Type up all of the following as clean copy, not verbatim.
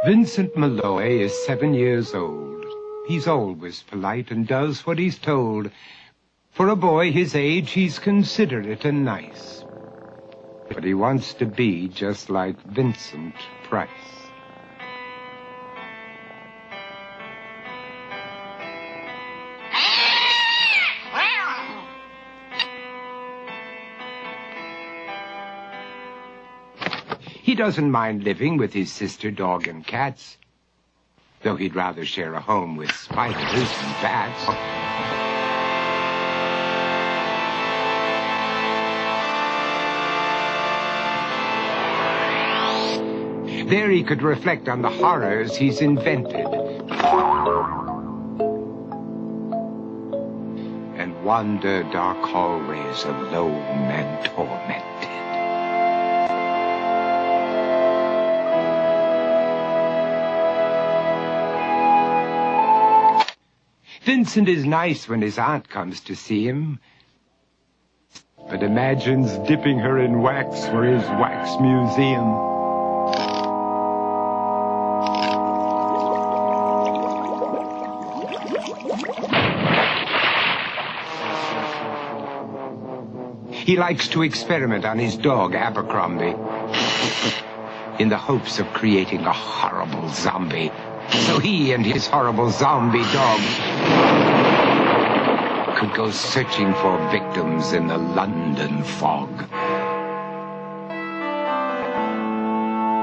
Vincent Malloy is 7 years old. He's always polite and does what he's told. For a boy his age, he's considerate and nice. But he wants to be just like Vincent Price. He doesn't mind living with his sister, dog, and cats, though he'd rather share a home with spiders and bats. There he could reflect on the horrors he's invented and wander dark hallways alone and tormented. Vincent is nice when his aunt comes to see him, but imagines dipping her in wax for his wax museum. He likes to experiment on his dog, Abercrombie, in the hopes of creating a horrible zombie, so he and his horrible zombie dog could go searching for victims in the London fog.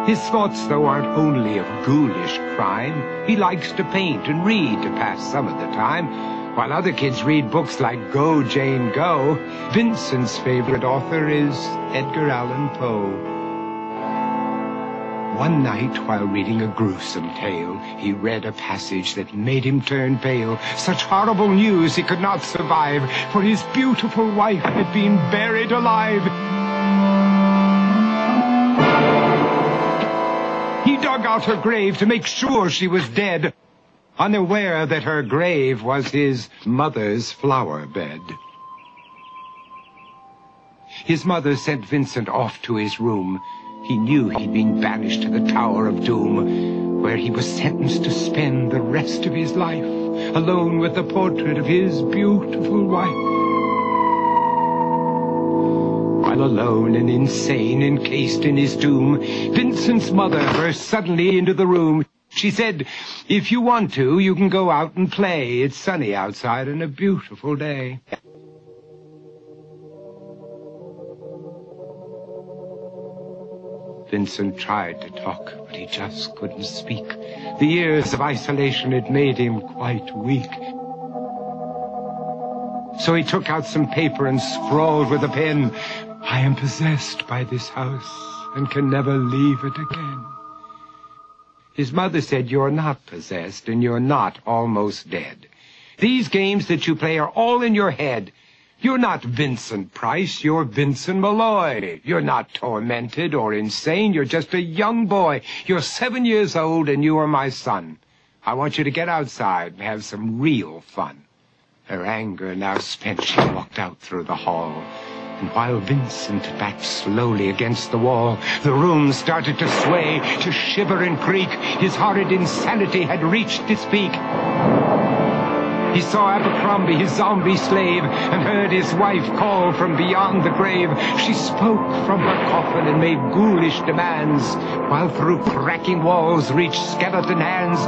His thoughts, though, aren't only of ghoulish crime. He likes to paint and read to pass some of the time. While other kids read books like Go, Jane, Go, Vincent's favorite author is Edgar Allan Poe. One night, while reading a gruesome tale, he read a passage that made him turn pale. Such horrible news he could not survive, for his beautiful wife had been buried alive. He dug out her grave to make sure she was dead, unaware that her grave was his mother's flower bed. His mother sent Vincent off to his room. He knew he'd been banished to the Tower of Doom, where he was sentenced to spend the rest of his life alone with the portrait of his beautiful wife. While alone and insane, encased in his tomb, Vincent's mother burst suddenly into the room. She said, "If you want to, you can go out and play. It's sunny outside and a beautiful day." Vincent tried to talk, but he just couldn't speak. The years of isolation had made him quite weak. So he took out some paper and scrawled with a pen, "I am possessed by this house and can never leave it again." His mother said, "You're not possessed and you're not almost dead. These games that you play are all in your head. You're not Vincent Price, you're Vincent Malloy. You're not tormented or insane, you're just a young boy. You're 7 years old and you are my son. I want you to get outside and have some real fun." Her anger now spent, she walked out through the hall. And while Vincent backed slowly against the wall, the room started to sway, to shiver and creak. His horrid insanity had reached its peak. He saw Abercrombie, his zombie slave, and heard his wife call from beyond the grave. She spoke from her coffin and made ghoulish demands, while through cracking walls reached skeleton hands.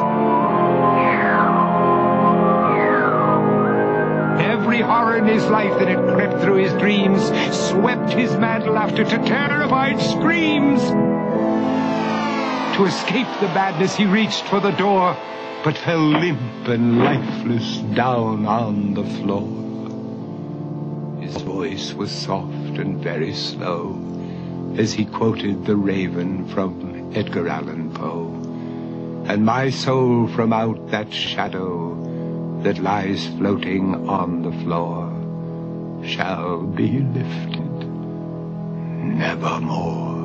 Every horror in his life that had crept through his dreams swept his mad laughter to terrified screams. To escape the madness, he reached for the door, but fell limp and lifeless down on the floor. His voice was soft and very slow as he quoted The Raven from Edgar Allan Poe. "And my soul from out that shadow that lies floating on the floor shall be lifted nevermore."